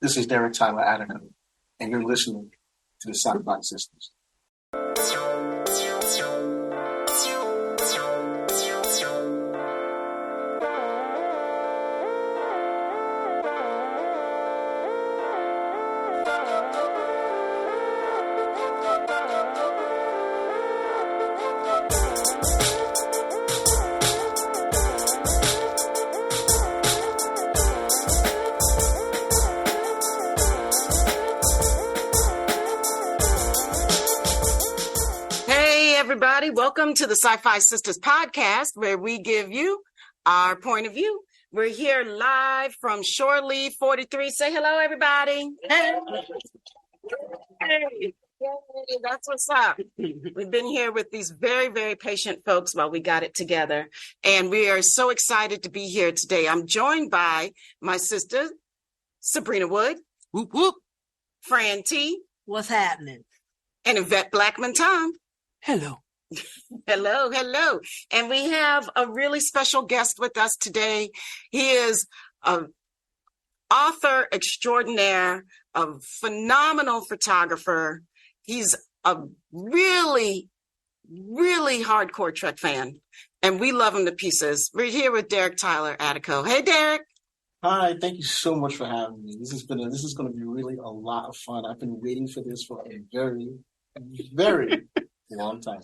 This is Tyler Attico, and you're listening to the SyFy Sistas. Everybody, welcome to the SyFy Sistas podcast, where we give you our point of view. We're here live from Shore Leave 43. Say hello, everybody. Hey. Hey. Yay, that's what's up. We've been here with these very, very patient folks while we got it together, and we are so excited to be here today. I'm joined by my sister, Sabrina Wood. Whoop, whoop. Fran T. What's happening? And Yvette Blackman Tom. Hello. Hello. And we have a really special guest with us today. He is an author extraordinaire, a phenomenal photographer. He's a really, really hardcore Trek fan, and we love him to pieces. We're here with Tyler Attico. Hey, Derek. Hi, thank you so much for having me. This is going to be really a lot of fun. I've been waiting for this for a very, very long time.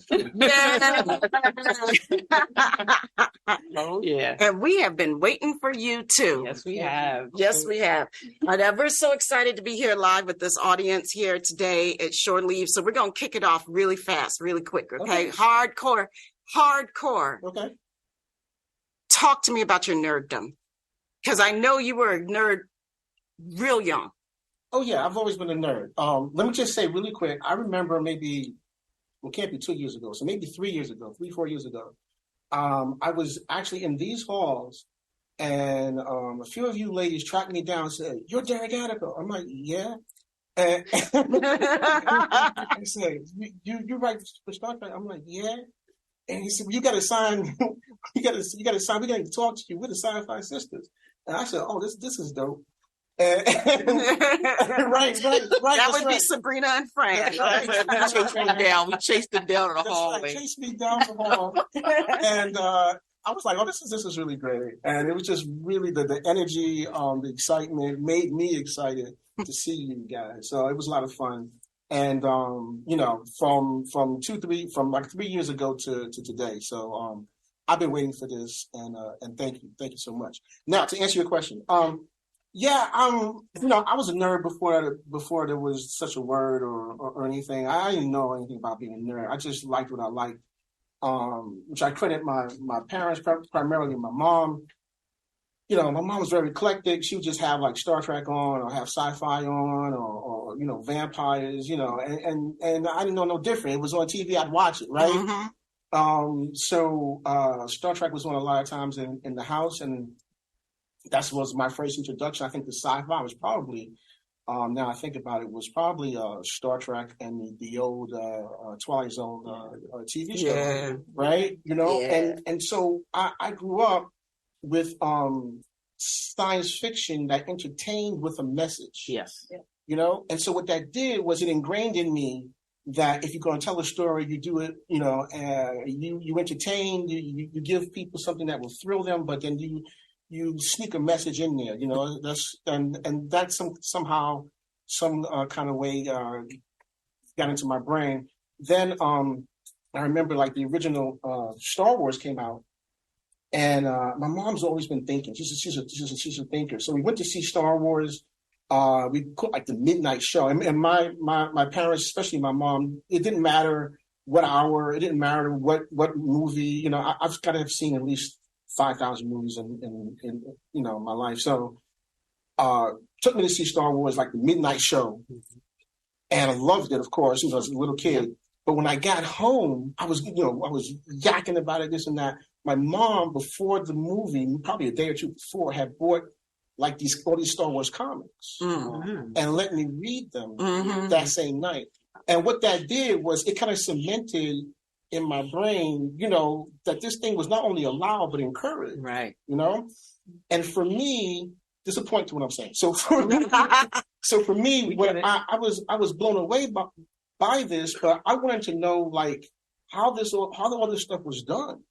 Oh, yeah. And we have been waiting for you, too. Yes, we have. Yes, we have. We're so excited to be here live with this audience here today at Shore Leave. So we're going to kick it off really fast, really quick, okay? Hardcore. Okay. Talk to me about your nerddom. Because I know you were a nerd real young. Oh, yeah, I've always been a nerd. Let me just say really quick, I remember it can't be 2 years ago, so maybe 3 years ago, 4 years ago, I was actually in these halls, and a few of you ladies tracked me down and said, "You're Derek Attico." I'm like, "Yeah." And I said, "You write for Star Trek?" I'm like, "Yeah." And he said, "Well, you got to sign. you got to sign. We got to talk to you. We're the SyFy Sistas." And I said, "Oh, this is dope." Right. That would be Sabrina and Frank. We chased them down in the hallway. Right. Chased me down the hall, and I was like, "Oh, this is really great." And it was just really the energy, the excitement made me excited to see you guys. So it was a lot of fun. And from 3 years ago to today. So I've been waiting for this, and thank you so much. Now to answer your question. Yeah, I was a nerd before there was such a word or anything. I didn't know anything about being a nerd. I just liked what I liked, which I credit my parents, primarily my mom. My mom was very eclectic. She would just have like Star Trek on, or have sci-fi on, or vampires, and I didn't know no different. It was on TV. I'd watch it, right? Mm-hmm. So Star Trek was on a lot of times in the house, and that was my first introduction. I think the sci-fi was probably, now I think about it, was probably Star Trek and the old Twilight Zone TV show, yeah. Right? Yeah. And so I grew up with science fiction that entertained with a message. Yes. Yeah. And so what that did was it ingrained in me that if you're going to tell a story, you do it, you entertain, you give people something that will thrill them, but then you sneak a message in there, that's somehow some kind of way got into my brain. Then I remember like the original Star Wars came out, and my mom's always been thinking. She's a thinker. So we went to see Star Wars. We put like the midnight show, and my parents, especially my mom, it didn't matter what hour, it didn't matter what movie. I've got to have seen at least 5,000 movies in my life. So took me to see Star Wars, like the midnight show. And I loved it, of course, I was a little kid. But when I got home, I was yakking about it, this and that. My mom, before the movie, probably a day or two before, had bought like all these Star Wars comics, and let me read them that same night. And what that did was it kind of cemented in my brain, that this thing was not only allowed but encouraged. Right. And for me, disappointed with what I'm saying. So for me, when I was blown away by this, but I wanted to know like how all this stuff was done.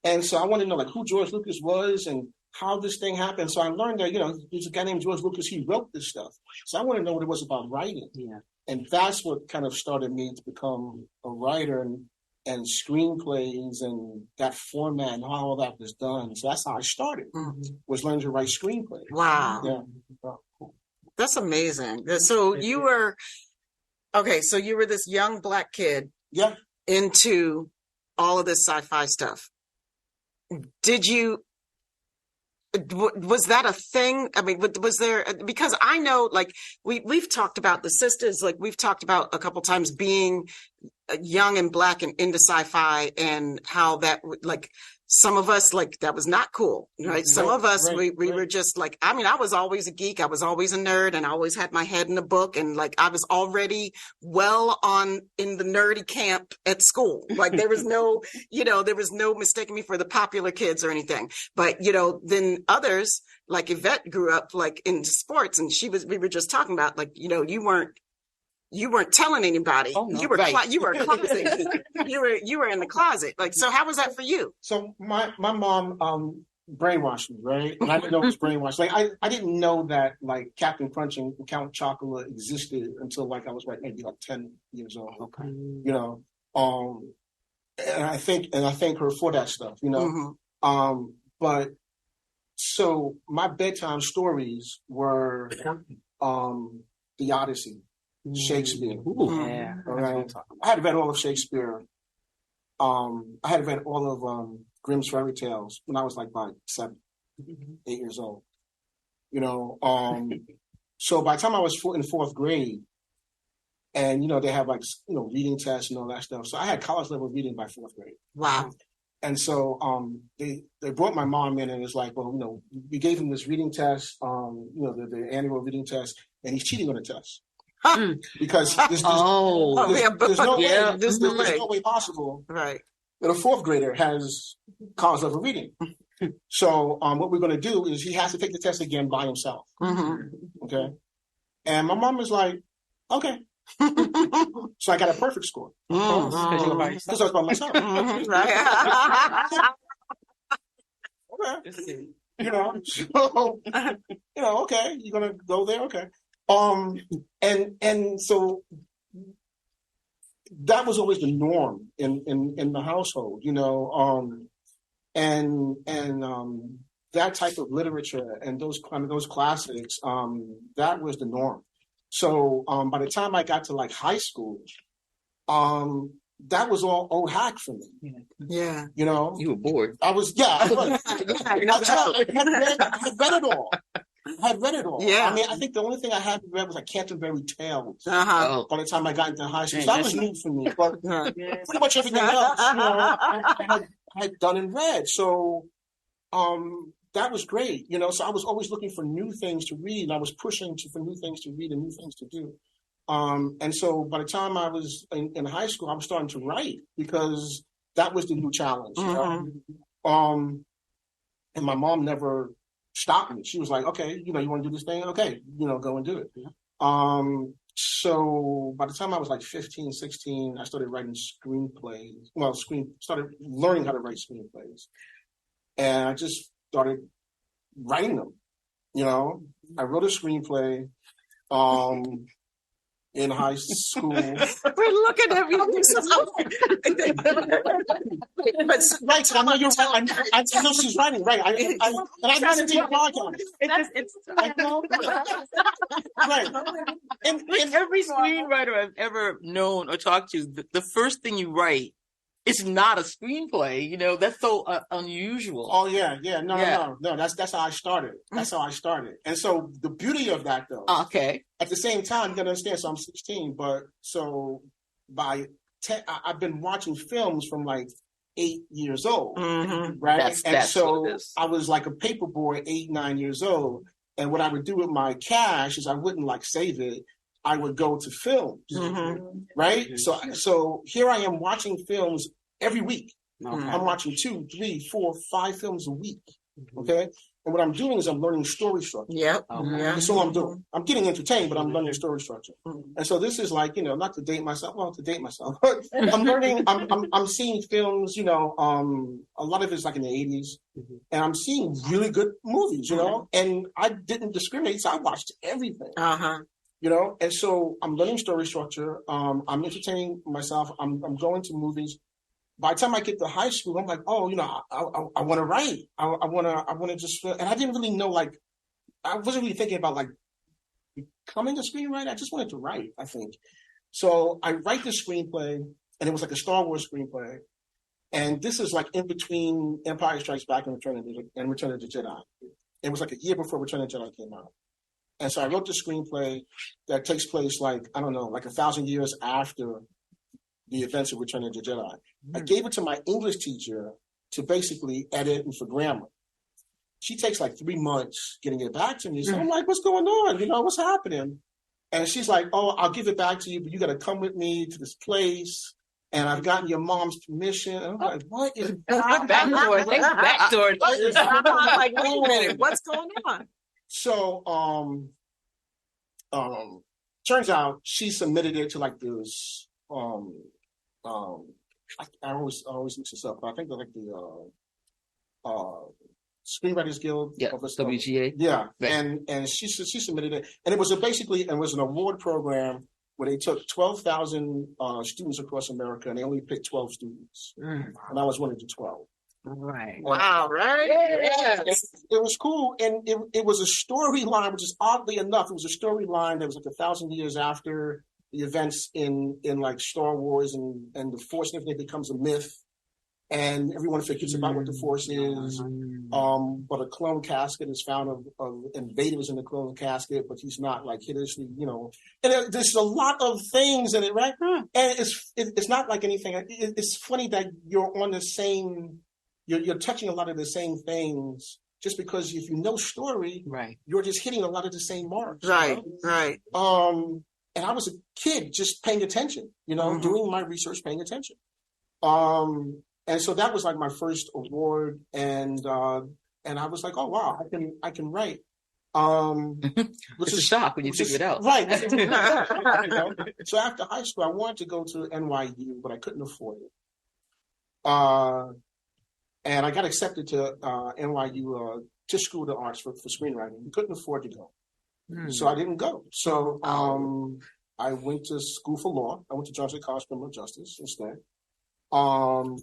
And so I wanted to know like who George Lucas was and how this thing happened. So I learned that, there's a guy named George Lucas, he wrote this stuff. So I wanted to know what it was about writing. Yeah. And that's what kind of started me to become a writer and screenplays and that format and how all that was done. So that's how I started, was learning to write screenplays. Wow. Yeah. That's amazing. So you were this young Black kid into all of this sci-fi stuff. Was that a thing? I mean, was there, because I know like we've talked about the Sistas, like we've talked about a couple times being young and Black and into sci-fi and how that like some of us like that was not cool, right? Some of us, we were just like, I mean, I was always a geek. I was always a nerd and I always had my head in a book. And like, I was already well in the nerdy camp at school. Like there was no, there was no mistaking me for the popular kids or anything. But, then others like Yvette grew up like into sports and we were just talking about like, you weren't telling anybody. Oh, no. You were Right. you were closet. you were in the closet. Like, so how was that for you? So my mom brainwashed me, right? And I didn't know it was brainwashed. Like I didn't know that like Captain Crunch and Count Chocula existed until like I was maybe like 10 years old. Okay. And I thank her for that stuff, But so my bedtime stories were the Odyssey. Shakespeare. Yeah. Right. I had read all of Shakespeare. I had read all of Grimm's fairy tales when I was like about 7, 8 years old. So by the time I was in 4th grade, and they have like reading tests and all that stuff. So I had college level reading by 4th grade. Wow. And so they brought my mom in and it's like, well, we gave him this reading test, the annual reading test, and he's cheating on the test. Because there's no way possible that a 4th grader has college level reading. So what we're going to do is he has to take the test again by himself. Okay. And my mom was like, okay. So I got a perfect score. Because I was by myself. Okay. Okay, you're going to go there? Okay. And so that was always the norm in the household, and that type of literature and those classics, that was the norm. So by the time I got to like high school, that was all old hack for me. Yeah. You were bored. I was. I had read it all. Yeah. I mean, I think the only thing I hadn't read was like Canterbury Tales. Uh-huh. By the time I got into high school, so that was new for me. But pretty much everything else, I had done and read. So, that was great. So I was always looking for new things to read. And I was pushing for new things to read and new things to do. And so by the time I was in high school, I was starting to write because that was the new challenge. And my mom never stopped me. She was like, okay, you want to do this thing? Okay, go and do it. So by the time I was like 15, 16, I started writing screenplays. Well, started learning how to write screenplays. And I just started writing them. I wrote a screenplay in high school. We're looking at you. Right, so I know you're right. I know she's writing, right? And I listen to your podcast. I know. Right. And every screenwriter I've ever known or talked to, the first thing you write, it's not a screenplay. That's so unusual. Oh yeah. No. That's how I started. And so the beauty of that, though. Okay. At the same time, you gotta understand. So I'm 16, but so by 10, I've been watching films from like 8 years old, right? That's so I was like a paper boy, 8, 9 years old. And what I would do with my cash is I wouldn't like save it. I would go to films, right? So here I am watching films every week. I'm watching 2, 3, 4, 5 films a week. Okay. And what I'm doing is I'm learning story structure. Yep. That's all I'm doing. I'm getting entertained, but I'm learning story structure. Mm-hmm. And so this is like, not to date myself, but I'm learning, I'm seeing films, a lot of it's like in the 80s, and I'm seeing really good movies, and I didn't discriminate, so I watched everything. And so I'm learning story structure. I'm entertaining myself. I'm going to movies. By the time I get to high school, I'm like, oh, I want to write. I want to just, and I didn't really know, I wasn't really thinking about becoming a screenwriter. I just wanted to write, I think. So I write the screenplay, and it was like a Star Wars screenplay. And this is like in between Empire Strikes Back and Return of the Jedi. It was like a year before Return of the Jedi came out. And so I wrote the screenplay that takes place 1,000 years after the events of Return of the Jedi. I gave it to my English teacher to basically edit and for grammar. She takes 3 months getting it back to me. So I'm like, what's going on? What's happening? And she's like, oh, I'll give it back to you, but you got to come with me to this place. And I've gotten your mom's permission. And I'm like, what is backdoor? Backdoor. Like, wait a minute, what's going on? So, turns out she submitted it to this. I always mix this up, but I think they're the Screenwriters Guild. Yeah, WGA. Yeah, right. and she submitted it, and it was an award program where they took 12,000 students across America, and they only picked 12 students, and I was one of the 12. Right. Wow. Right. Yes. It was cool, and it was a storyline, which is oddly enough, it was a storyline that was 1,000 years after the events in Star Wars, and the Force and everything becomes a myth, and everyone forgets about what the Force is. But a clone casket is found of and Vader was in the clone casket, but he's not hideously, And there's a lot of things in it, right? And it's not like anything. It's funny that you're on the same. You're touching a lot of the same things. Just because if you know story, right, you're just hitting a lot of the same marks. Right, right. And I was a kid just paying attention, doing my research, paying attention. And so that was my first award, and I was like, oh wow, I can write. Which is a shock when you figure it out, right? So after high school, I wanted to go to NYU, but I couldn't afford it. And I got accepted to NYU to School of the Arts for screenwriting. We couldn't afford to go. So I didn't go. So I went to school for law. I went to Johnson College Criminal Justice instead. And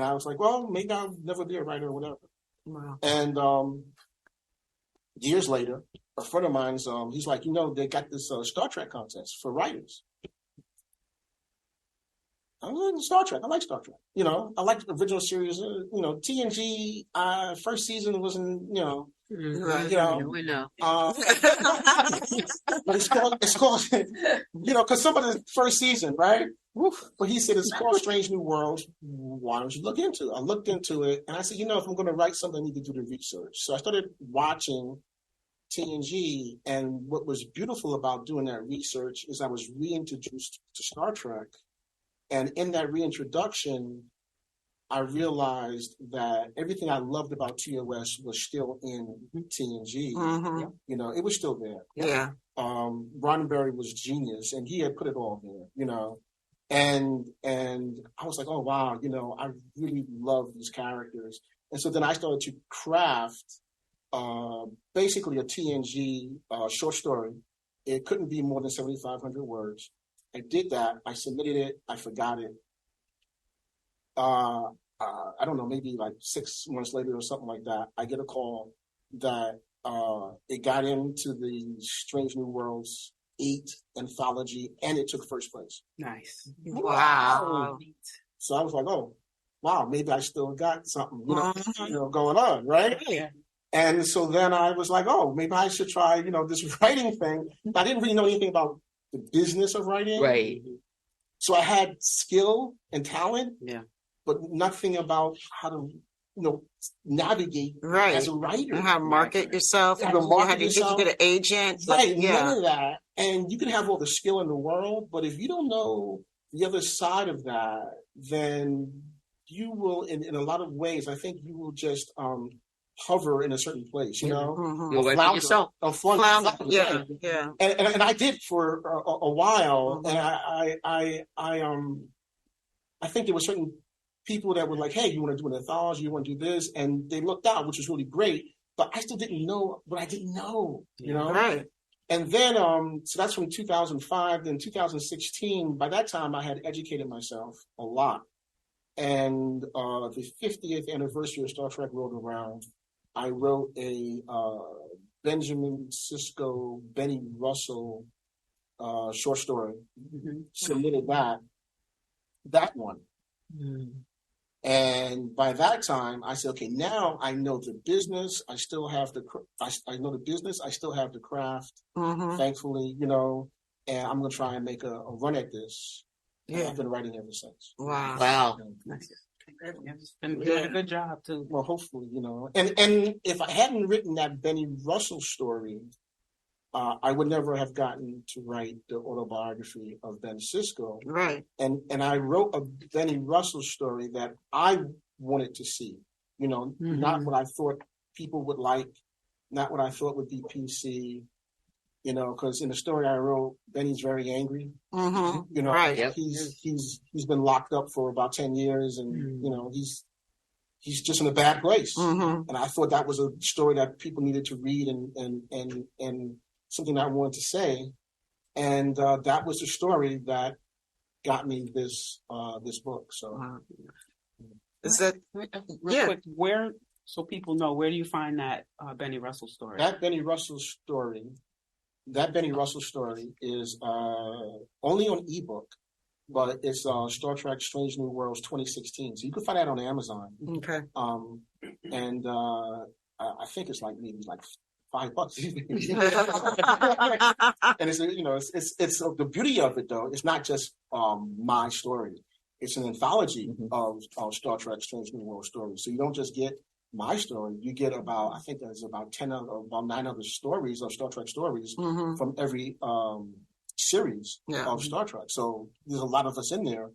I was like, well, maybe I'll never be a writer or whatever. Wow. And years later, a friend of mine's, he's like, they got this Star Trek contest for writers. I was like, Star Trek. I like Star Trek. I like the original series. TNG, first season wasn't, Right. We know. But it's called, because some of the first season, right? But he said, it's called Strange New Worlds. Why don't you look into it? I looked into it, and I said, if I'm going to write something, I need to do the research. So I started watching TNG, and what was beautiful about doing that research is I was reintroduced to Star Trek. And in that reintroduction, I realized that everything I loved about TOS was still in TNG. Mm-hmm. It was still there. Yeah. Roddenberry was genius, and he had put it all there, And I was like, oh, wow, I really love these characters. And so then I started to craft basically a TNG short story. It couldn't be more than 7,500 words. I did that. I submitted it. I forgot it. I don't know, maybe 6 months later or something like that, I get a call that it got into the Strange New Worlds 8 anthology, and it took first place. Nice. Wow. So I was like, oh, wow, maybe I still got something, going on, right? Yeah. And so then I was like, oh, maybe I should try, this writing thing. I didn't really know anything about the business of writing. Right. So I had skill and talent, but nothing about how to, navigate as a writer. How to market yourself. How to market Did yourself. you get an agent? Right, none of that. And you can have all the skill in the world, but if you don't know the other side of that, then you will, in a lot of ways, I think you will just hover in a certain place, you know. You'll wait for yourself. Flounder. Yeah. And I did for a while, and I think there were certain people that were like, "Hey, you want to do an anthology? You want to do this?" And they looked out, which was really great. But I still didn't know what I didn't know, you know. Right. And then, so that's from 2005. Then 2016. By that time, I had educated myself a lot, and the 50th anniversary of Star Trek rolled around. I wrote a Benjamin Sisko, Benny Russell short story. Submitted that one. And by that time, I said, okay, now I know the business. I still have I know the business. I still have the craft, thankfully, you know, and I'm going to try and make a run at this. Yeah. I've been writing ever since. Wow. It's been doing a good job too. Well, hopefully, you know, and if I hadn't written that Benny Russell story, I would never have gotten to write the autobiography of Ben Sisko. Right. And I wrote a Benny Russell story that I wanted to see, you know, not what I thought people would like, not what I thought would be PC, you know, because in the story I wrote, Benny's very angry. You know, right. He's been locked up for about 10 years, and you know, he's just in a bad place. And I thought that was a story that people needed to read and something I wanted to say. And that was the story that got me this book. So is that real quick, where, so people know, where do you find that Benny Russell story? That Benny Russell story is only on ebook, but it's Star Trek Strange New Worlds 2016. So you can find that on Amazon. Okay. And I think it's like maybe like $5. And it's, you know, it's the beauty of it though. It's not just my story. It's an anthology of Star Trek Strange New World stories. So you don't just get my story. You get about, I think there's about 9 other stories of Star Trek stories from every series of Star Trek. So there's a lot of us in there,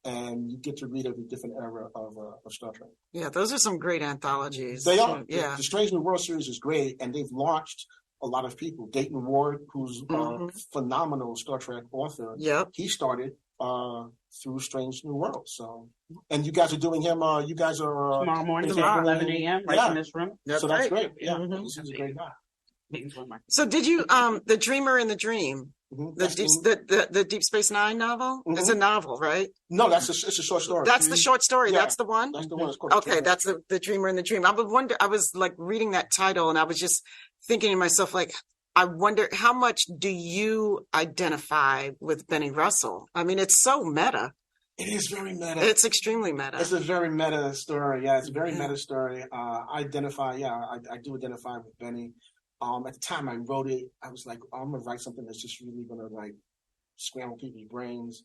and you get to read every different era of Star Trek. Yeah, those are some great anthologies. They are. Yeah. The Strange New World series is great, and they've launched a lot of people. Dayton Ward, who's a phenomenal Star Trek author, he started through Strange New World. So, and you guys are doing him. You guys are tomorrow morning at 11 a.m. right in this room. So that's great. Yeah, he's a great guy. So did you The Dreamer in the Dream? The Deep Space Nine novel? It's a novel, right? No, it's a short story. That's the short story. Yeah. That's the one? That's the one. Okay, that's the Dreamer in the Dream. I was like reading that title, and I was just thinking to myself, like, I wonder how much do you identify with Benny Russell? I mean, it's so meta. It is very meta. It's extremely meta. It's a very meta story. Yeah, it's a very meta story. I do identify with Benny. At the time I wrote it, I was like, I'm gonna write something that's just really gonna like scramble people's brains.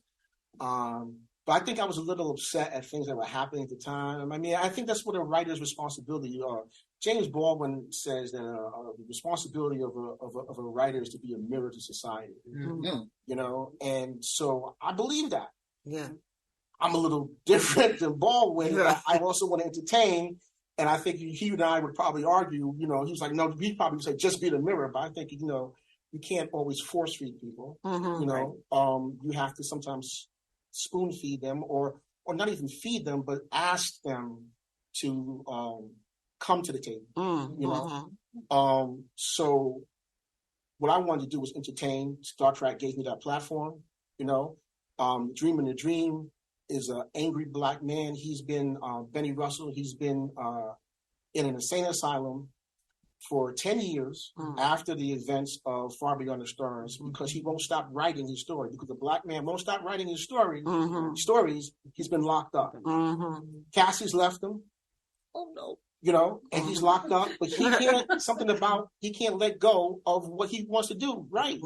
But I think I was a little upset at things that were happening at the time. I mean, I think that's what a writer's responsibility. James Baldwin says that the responsibility of a writer is to be a mirror to society. You know, and so I believe that. Yeah, I'm a little different than Baldwin. I also want to entertain. And I think he and I would probably argue, you know, he was like, no, he'd probably say, just be the mirror. But I think, you know, you can't always force feed people. You know, you have to sometimes spoon feed them or not even feed them, but ask them to come to the table, you know. So what I wanted to do was entertain. Star Trek gave me that platform, you know. Dream in the Dream is an angry black man. He's been Benny Russell. He's been in an insane asylum for 10 years after the events of Far Beyond the Stars, because he won't stop writing his story. Because the black man won't stop writing his stories. He's been locked up. Cassie's left him. Oh no. You know, and he's locked up, but he can't let go of what he wants to do. Right.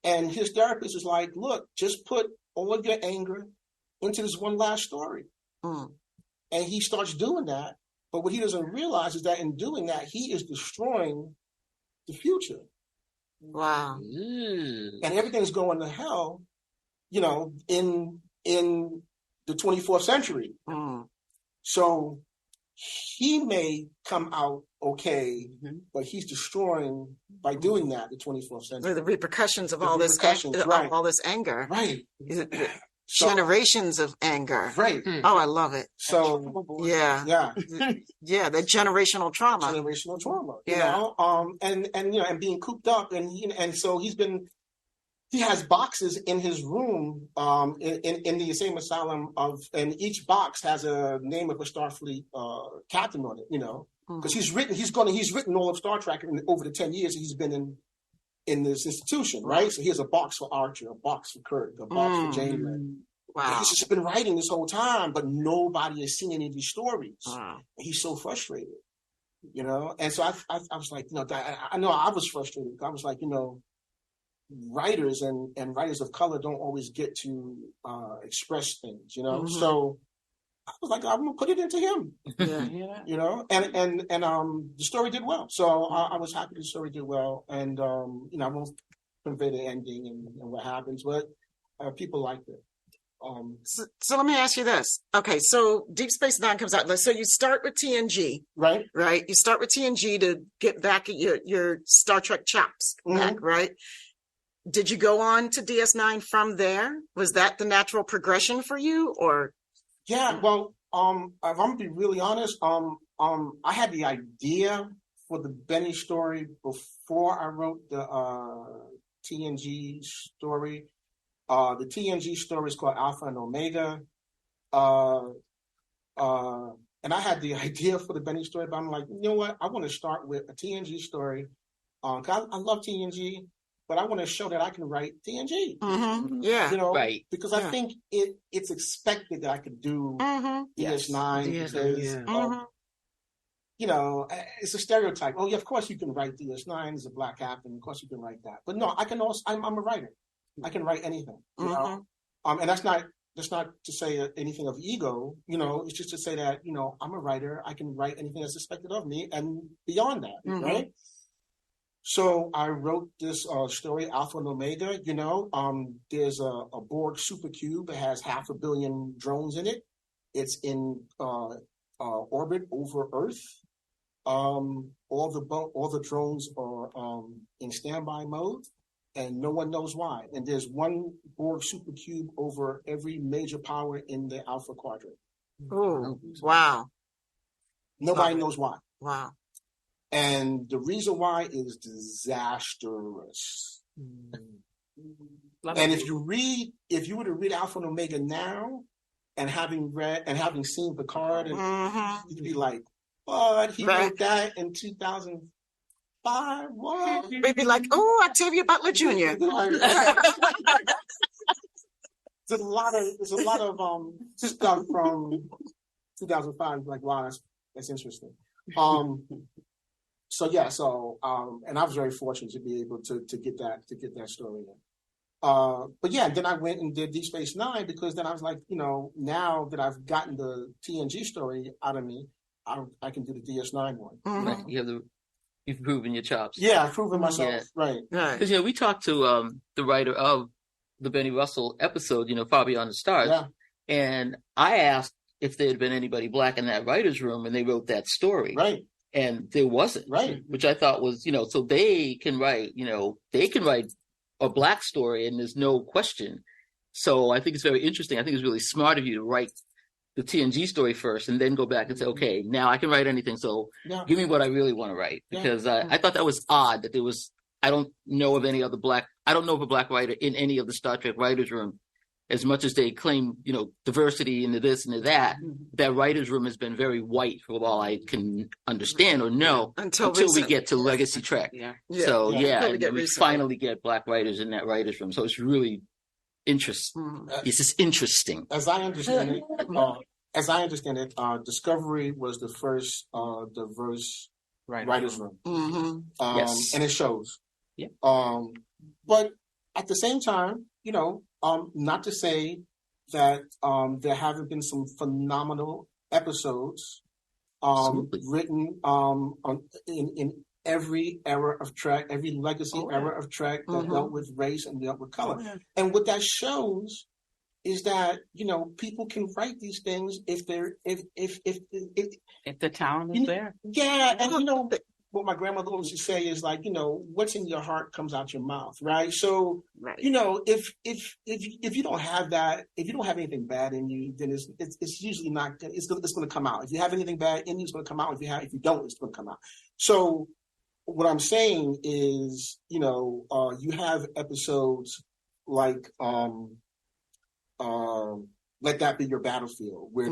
And his therapist is like, look, just put all of your anger into this one last story. And he starts doing that. But what he doesn't realize is that in doing that, he is destroying the future. Wow. And everything's going to hell, you know, in the 24th century. So he may come out okay, but he's destroying by doing that the 24th century. The repercussions of The all repercussions, this, right. all this anger, Right. generations of anger. Right. Oh, I love it. So Yeah, yeah, yeah, the generational trauma. generational trauma. You Yeah. know, and you know, and being cooped up, and so he has boxes in his room, in the insane asylum and each box has a name of a Starfleet captain on it. You know, because he's written all of Star Trek over the 10 years he's been in this institution, right? So he has a box for Archer, a box for Kirk, a box for Janeway. Wow. He's just been writing this whole time, but nobody has seen any of these stories. Wow. He's so frustrated, you know? And so I was like, you know, I know I was frustrated. I was like, you know, writers and writers of color don't always get to express things, you know? So I was like, I'm gonna put it into him. Yeah. You know, and the story did well. So I was happy the story did well. And you know, I won't convey the ending and what happens, but people liked it. So let me ask you this. Okay, so Deep Space Nine comes out. So you start with TNG, right? You start with TNG to get back at your Star Trek chops, back, right? Did you go on to DS9 from there? Was that the natural progression for you, or? Yeah, well, if I'm gonna be really honest, I had the idea for the Benny story before I wrote the TNG story. The TNG story is called Alpha and Omega. And I had the idea for the Benny story, but I'm like, you know what? I want to start with a TNG story. 'Cause I love TNG, but I want to show that I can write TNG. Yeah. You know, Right. because I think it's expected that I could do DS9 because you know, it's a stereotype. Oh yeah, of course you can write DS9 as a black captain. Of course you can write that. But no, I can also. I'm a writer. I can write anything. You know, and that's not to say anything of ego. You know, it's just to say that you know I'm a writer. I can write anything that's expected of me, and beyond that, right? So I wrote this story, Alpha and Omega. You know, there's a Borg supercube that has 500 million drones in it. It's in orbit over Earth. All the drones are in standby mode, and no one knows why. And there's one Borg supercube over every major power in the Alpha Quadrant. Oh, wow. Nobody knows why. Wow. And the reason why is disastrous. And if you were to read Alpha and Omega now, and having seen Picard, and you'd be like, "What? He wrote that in 2005? What?" They'd be like, "Oh, Octavia Butler Jr." There's a lot of stuff from 2005. Like, wow, that's interesting. So yeah, and I was very fortunate to be able to get that story in. But yeah, then I went and did Deep Space Nine because then I was like, you know, now that I've gotten the TNG story out of me, I can do the DS9 one. Right. You've proven your chops. Yeah, I've proven myself. Yeah. Right. Because we talked to the writer of the Benny Russell episode, Far Beyond the Stars, and I asked if there had been anybody black in that writer's room, and they wrote that story. Right. And there wasn't. Right. Which I thought was, so they can write, a black story, and there's no question. So I think it's very interesting. I think it's really smart of you to write the TNG story first and then go back and say, okay, now I can write anything. So give me what I really want to write. Because I thought that was odd that there was, I don't know of a black writer in any of the Star Trek writers' room. As much as they claim, diversity into this and into that, that writer's room has been very white for all I can understand or know until we get to Legacy Trek. So we finally get black writers in that writer's room. So it's really interesting. It's just interesting. As I understand it, Discovery was the first diverse writers' room. And it shows. Yeah. But at the same time, not to say that there haven't been some phenomenal episodes written in every era of Trek, every legacy era of Trek that dealt with race and dealt with color. And what that shows is that, people can write these things if the talent is there. Yeah, and what my grandmother used to say is like, what's in your heart comes out your mouth, right? So, Right. if you don't have that, if you don't have anything bad in you, then it's usually not. It's going to come out. If you have anything bad in you, it's going to come out. If you don't, it's going to come out. So, what I'm saying is, you have episodes like Let That Be Your Battlefield, where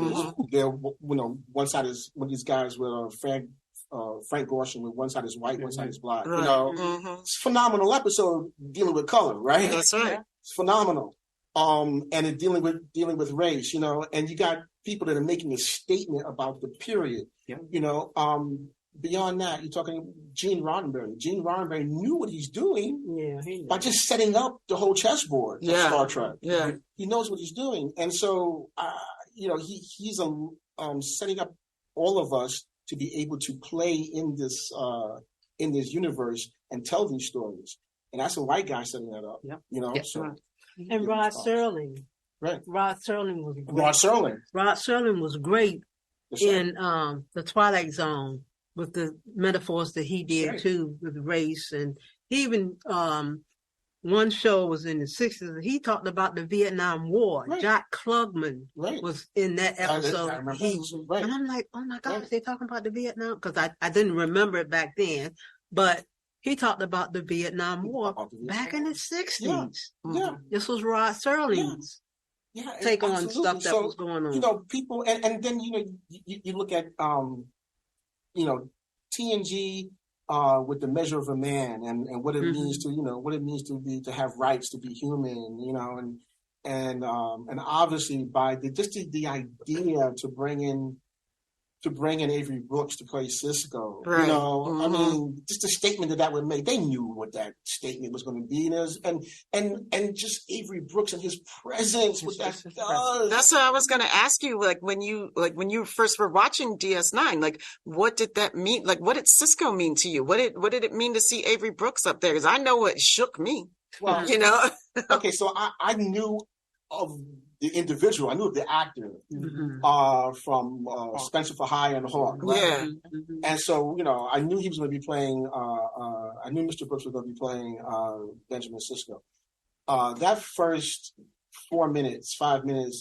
there, one side is when these guys with Frank Gorshin, with one side is white, one side is black. Right. It's a phenomenal episode dealing with color, right? That's right. It's phenomenal. And it dealing with race, and you got people that are making a statement about the period. Yeah. Beyond that, you're talking Gene Roddenberry. Gene Roddenberry knew what he's doing by just setting up the whole chessboard of Star Trek. Yeah. He knows what he's doing. And so, he's setting up all of us to be able to play in this universe and tell these stories. And that's a white guy setting that up. Yeah. So. And Rod Serling. Right. Rod Serling was great. Rod Serling was great in the Twilight Zone with the metaphors that he did too with race. And he even one show was in the 60s. He talked about the Vietnam War. Right. Jack Klugman Right. was in that episode. I remember. And I'm like, oh my gosh, they're talking about the Vietnam, because I didn't remember it back then. But he talked about the Vietnam War back in the 60s. Yeah. This was Rod Serling's take on stuff that was going on. People, and then, you look at, TNG with The Measure of a Man and what it means to, to have rights, to be human, and obviously by the idea to bring in Avery Brooks to play Sisko, right. I mean, just the statement that would make, they knew what that statement was going to be, and just Avery Brooks and his presence, what that does. That's what I was going to ask you. Like when you first were watching DS9, like what did that mean? Like what did Sisko mean to you? What did it mean to see Avery Brooks up there? Because I know it shook me. Well, okay, so I knew of the individual. I knew of the actor from Spencer for Hire and Hawk. Right? Yeah. And so, I knew he was going to be playing, I knew Mr. Brooks was going to be playing Benjamin Sisko. That first 5 minutes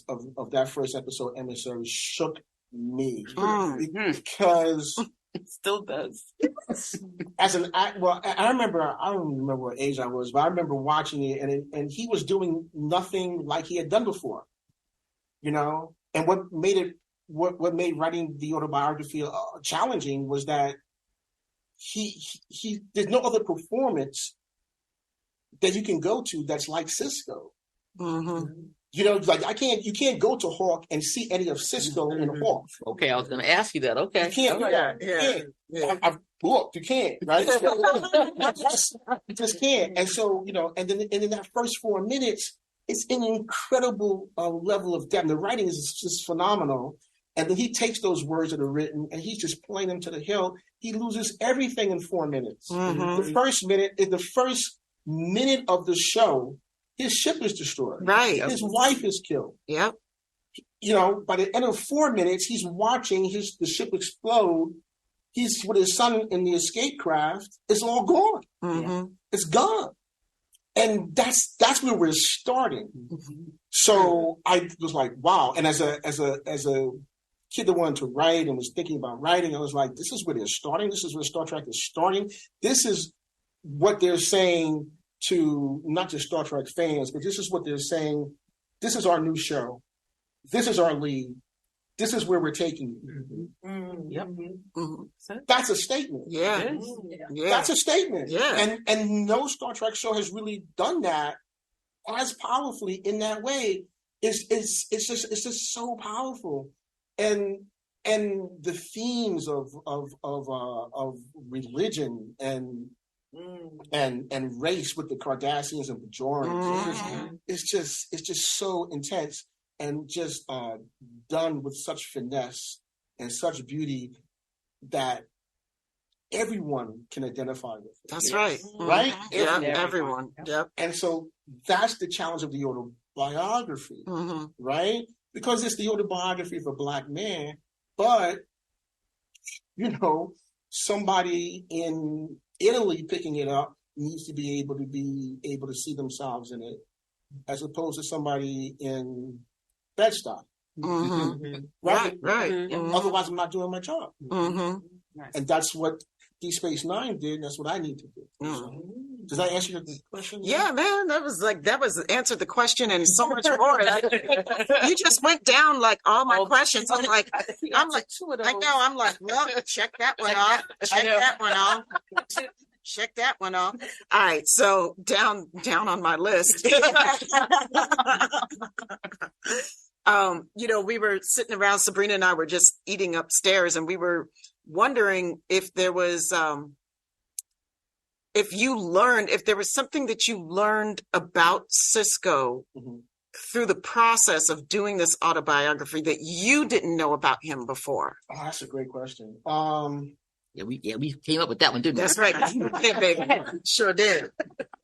of that first episode, Emissary, shook me. Because... It still does. As an act, well, I don't remember what age I was, but I remember watching it, and he was doing nothing like he had done before, And what made writing the autobiography challenging was that he there's no other performance that you can go to that's like Sisko. Like you can't go to Hawk and see any of Sisko in Hawk. Okay, I was going to ask you that. Okay, you can't do that. Yeah. I've looked. You can't, right? You just can't. And so, and then in that first 4 minutes, it's an incredible level of depth. The writing is just phenomenal. And then he takes those words that are written and he's just playing them to the hilt. He loses everything in 4 minutes. The first minute of the show, his ship is destroyed. Right. His wife is killed. Yep. By the end of 4 minutes, he's watching the ship explode. He's with his son in the escape craft. It's all gone. It's gone. And that's where we're starting. So I was like, wow. And as a kid that wanted to write and was thinking about writing, I was like, this is where they're starting. This is where Star Trek is starting. This is what they're saying to not just Star Trek fans, but this is what they're saying. This is our new show. This is our lead. This is where we're taking you. Yep. That's a statement. Yeah. That's a statement. Yeah. And no Star Trek show has really done that as powerfully in that way. It's just so powerful. And the themes of religion and race with the Cardassians and Bajorans. It's just so intense and just done with such finesse and such beauty that everyone can identify with. That's right. Right? Yeah, everyone. Yep. And so that's the challenge of the biography, Mm-hmm. right? Because it's the autobiography of a Black man, but, you know, somebody in Italy picking it up needs to be able to see themselves in it, as opposed to somebody in Bed-Stuy. Mm-hmm. Right? Right. Mhm. Mm-hmm. Otherwise, I'm not doing my job. Mm-hmm. And that's what Deep Space Nine did, and that's what I need to do. Mm. So, does that answer your question? Yeah, man, that was answered the question and so much more. You just went down like all my questions. I'm like, I know. I'm like, well, check that one off. Check that one off. Check that one off. All right, so down on my list. You know, we were sitting around. Sabrina and I were just eating upstairs, and we were wondering if there was if there was something that you learned about Sisko Mhm. through the process of doing this autobiography that you didn't know about him before. Oh, that's a great question. Yeah, we came up with that one, didn't we? That's right. Yeah, baby. Sure did.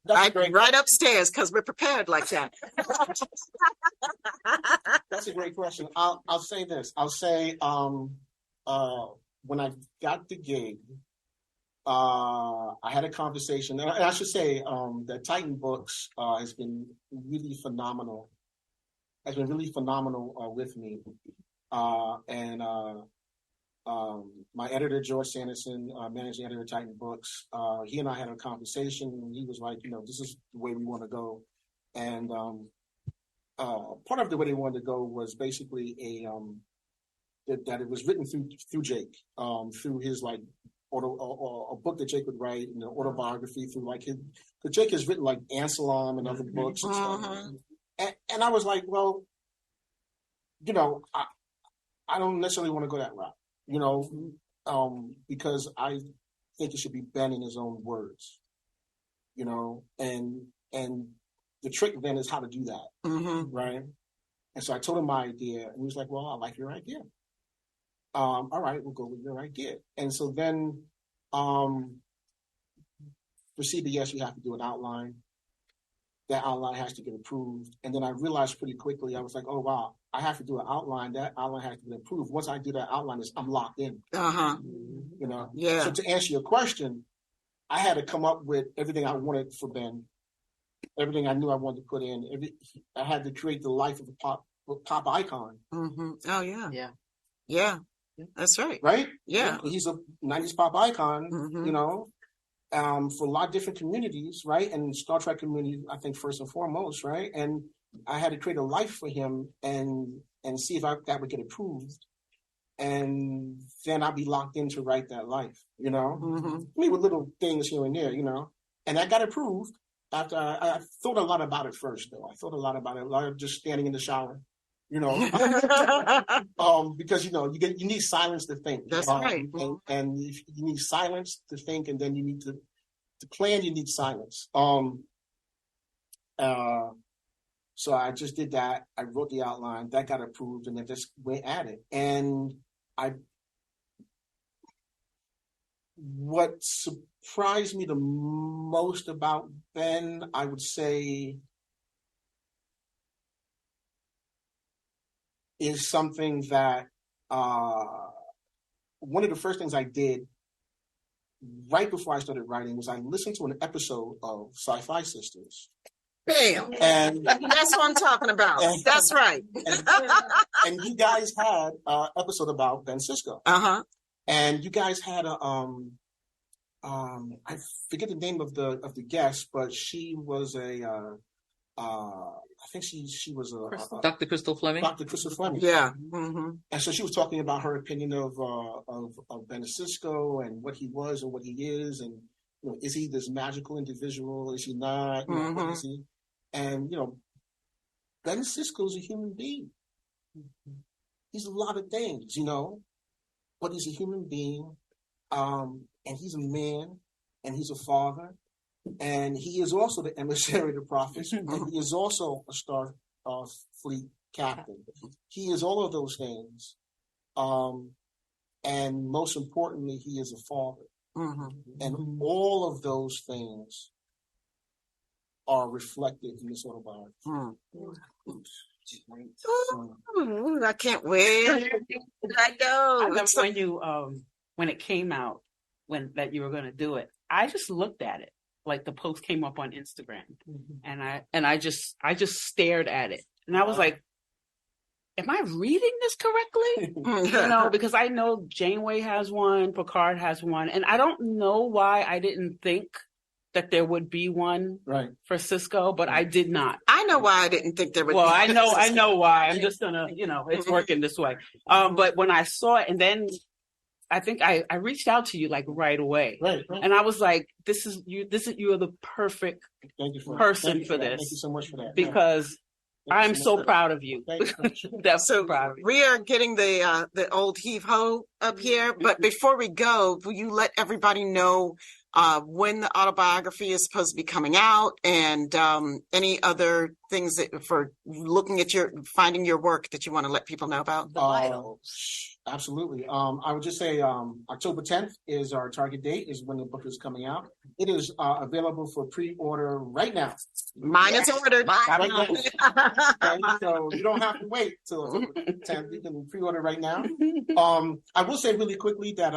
That's a great. Right upstairs because we're prepared like that. That's a great question. I'll say this. I'll say when I got the gig, I had a conversation, and I should say that Titan Books has been really phenomenal. Has been really phenomenal with me, and my editor George Sanderson, managing editor of Titan Books, he and I had a conversation, and he was like, you know, this is the way we want to go, and part of the way they wanted to go was basically that it was written through Jake, through his like a book that Jake would write, and an autobiography through like his. Because Jake has written like Anselm and other books and stuff, and I was like, well, you know, I don't necessarily want to go that route, you know, because I think it should be Ben in his own words, you know, and the trick then is how to do that, right? And so I told him my idea, and he was like, well, I like your idea. All right, we'll go with your idea. And so then for CBS, you have to do an outline. That outline has to get approved. And then I realized pretty quickly, I was like, oh, wow, I have to do an outline. That outline has to get approved. Once I do that outline, I'm locked in. You know? Yeah. So to answer your question, I had to come up with everything I wanted for Ben, everything I knew I wanted to put in. I had to create the life of a pop icon. Mm-hmm. Oh, yeah. Yeah. Yeah. That's right. Right? Yeah. He's a 90s pop icon, Mhm. you know, for a lot of different communities, right? And Star Trek community, I think, first and foremost, right? And I had to create a life for him and see if that would get approved. And then I'd be locked in to write that life, you know? Mm-hmm. I mean, with little things here and there, you know? And that got approved after I thought a lot about it first, though. I thought a lot about it, a lot of just standing in the shower. You know, because you know you need silence to think. That's right. And if you need silence to think, and then you need to plan. You need silence. So I just did that. I wrote the outline that got approved, and then just went at it. And what surprised me the most about Ben, I would say, is something that one of the first things I did right before I started writing was I listened to an episode of SyFy Sistas. Bam. And that's what I'm talking about. That's right. And you guys had an episode about Ben Sisko. Uh-huh. And you guys had I forget the name of the guest, but she was I think she was Dr. Crystal Fleming. Dr. Crystal Fleming. Yeah. Mm-hmm. And so she was talking about her opinion of Ben Sisko and what he was and what he is, and you know, is he this magical individual? Is he not? You know, what is he? And you know, Ben Sisko is a human being. He's a lot of things, you know, but he's a human being, and he's a man, and he's a father. And he is also the emissary of the prophets, and he is also a Star Fleet captain. He is all of those things. And most importantly, he is a father. And all of those things are reflected in this autobiography. Ooh, I can't wait. I know. I remember when you when it came out, that you were going to do it. I just looked at it, like the post came up on Instagram, and I just stared at it, and I was like, "Am I reading this correctly?" Because I know Janeway has one, Picard has one, and I don't know why I didn't think that there would be one for Sisko, but I did not. I know why I didn't think there would be. Well, I know why. I'm just gonna, it's working this way. But when I saw it, and then I think I reached out to you like right away, right. And I was like, "This is you. You are the perfect person for this." Thank you so much for that. Because I'm so proud of you. That's so proud of you. We are getting the old heave ho up here, but before we go, will you let everybody know when the autobiography is supposed to be coming out, and any other things that for looking at finding your work that you want to let people know about? Absolutely. I would just say October 10th is our target date, is when the book is coming out. It is available for pre-order right now. Mine is ordered. So you don't have to wait till October 10th. You can pre-order right now. I will say really quickly that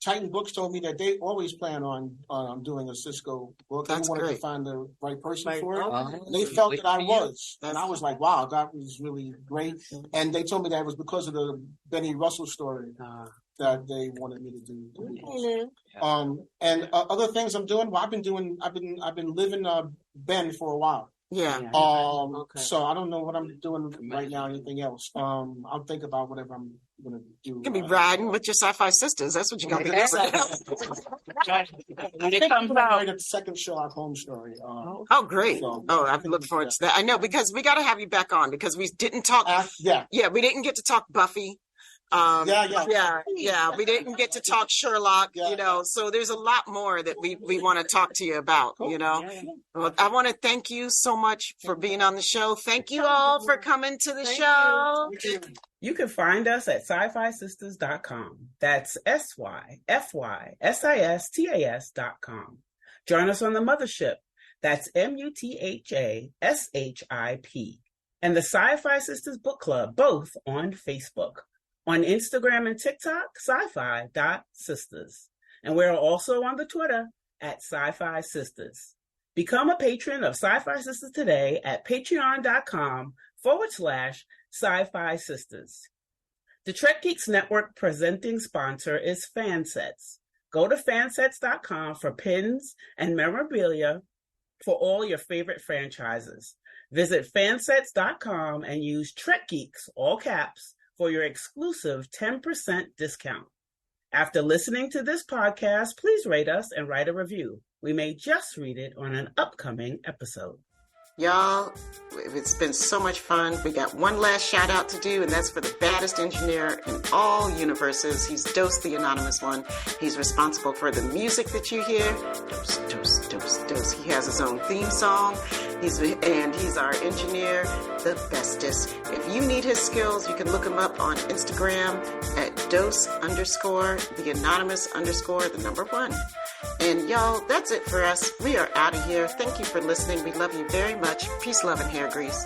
Titan Books told me that they always plan on doing a Sisko book. They wanted to find the right person for it. They felt that I was. And I was like, wow, that was really great. And they told me that it was because of the Benny Russell story that they wanted me to do. And other things I'm doing. Well, I've been living Ben for a while. Yeah. So I don't know what I'm doing right now. Anything else? I'll think about whatever I'm gonna do. You can be riding with your SyFy sisters. That's what you're gonna do. When it comes out, the second Sherlock Holmes story. Oh, great! So, I look forward to that. I know, because we got to have you back on, because we didn't talk. We didn't get to talk Buffy. We didn't get to talk Sherlock, so there's a lot more that we want to talk to you about, Well, I want to thank you so much for being on the show. Thank you all for coming to the show. You can find us at SyFysistas.com. That's SyFysistas.com. Join us on the mothership. That's MUTHASHIP. And the SyFy Sistas Book Club, both on Facebook. On Instagram and TikTok, SyFy.sisters. And we're also on the Twitter at SyFy Sisters. Become a patron of SyFy Sisters today at patreon.com/SyFy Sisters. The Trek Geeks Network presenting sponsor is Fansets. Go to fansets.com for pins and memorabilia for all your favorite franchises. Visit fansets.com and use Trek Geeks, all caps, for your exclusive 10% discount. After listening to this podcast, please rate us and write a review. We may just read it on an upcoming episode. Y'all, it's been so much fun. We got one last shout out to do, and that's for the baddest engineer in all universes. He's Dose, the anonymous one. He's responsible for the music that you hear. Dose, Dose, Dose, Dose. He has his own theme song. He's our engineer, the bestest. If you need his skills, you can look him up on Instagram at Dose_the_anonymous_1. And y'all, that's it for us. We are out of here. Thank you for listening. We love you very much. Peace, love, and hair grease.